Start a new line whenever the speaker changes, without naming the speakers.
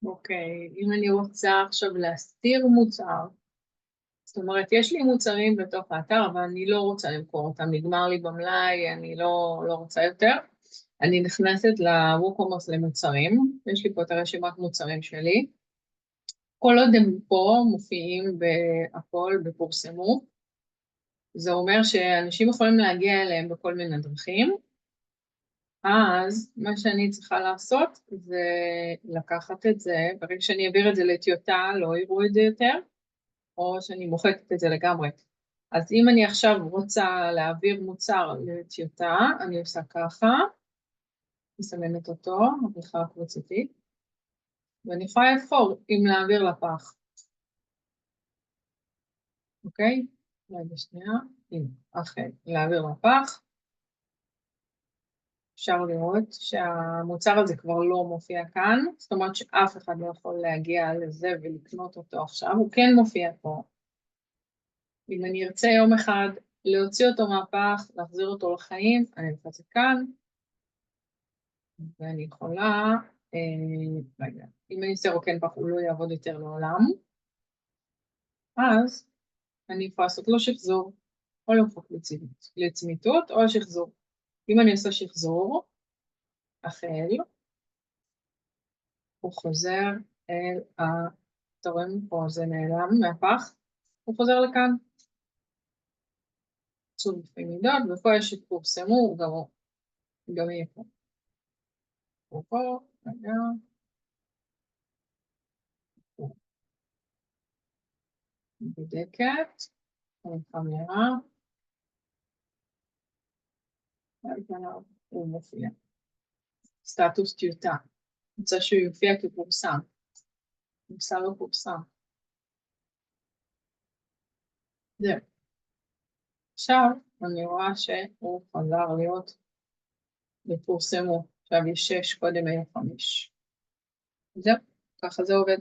אוקיי, אם אני רוצה עכשיו להסתיר מוצר, זאת אומרת, יש לי מוצרים בתוך האתר, אבל אני לא רוצה למכור אותם, נגמר לי במלאי, אני לא רוצה יותר. אני נכנסת ל-WooCommerce למוצרים, יש לי פה את הרשימת מוצרים שלי. כל עוד הם פה מופיעים בהכל, בפורסמו, זה אומר שאנשים יכולים להגיע אליהם בכל מיני דרכים, אז מה שאני צריכה לעשות זה לקחת את זה, ברגע שאני אעביר את זה לטיוטה, לא יראו את זה יותר, או שאני מוחקת את זה לגמרי. אז אם אני עכשיו רוצה להעביר מוצר לטיוטה, אני עושה ככה, מסמנת אותו, עריכה קבוצתית, ואני יכולה לבחור אם להעביר לפח. אוקיי? רגע שנייה, הנה, אכן, להעביר לפח. אפשר לראות שהמוצר הזה כבר לא מופיע כאן, זאת אומרת שאף אחד לא יכול להגיע לזה ולקנות אותו עכשיו, הוא כן מופיע פה. אם אני ארצה יום אחד להוציא אותו מהפח, להחזיר אותו לחיים, אני אלחץ כאן, ואני יכולה, רגע, אם אני אעשה רוקן פח הוא לא יעבוד יותר לעולם, אז אני יכולה לעשות לו שחזור, או למחוק לצמיתות, או שחזור. אם אני עושה שחזור, החל, הוא חוזר אל אתה רואים פה, זה נעלם מהפח, הוא חוזר לכאן. צור לפי מידות, ופה יש שפורסמו, הוא גם יהיה פה. הוא פה, רגע. בודקת, קמרה. הוא מופיע. סטטוס טיוטה. רוצה שהוא יופיע כפורסם. פורסם לא פורסם. זהו. עכשיו אני רואה שהוא חזר להיות בפורסמו. עכשיו יש 6, קודם היה 5. זהו, ככה זה עובד.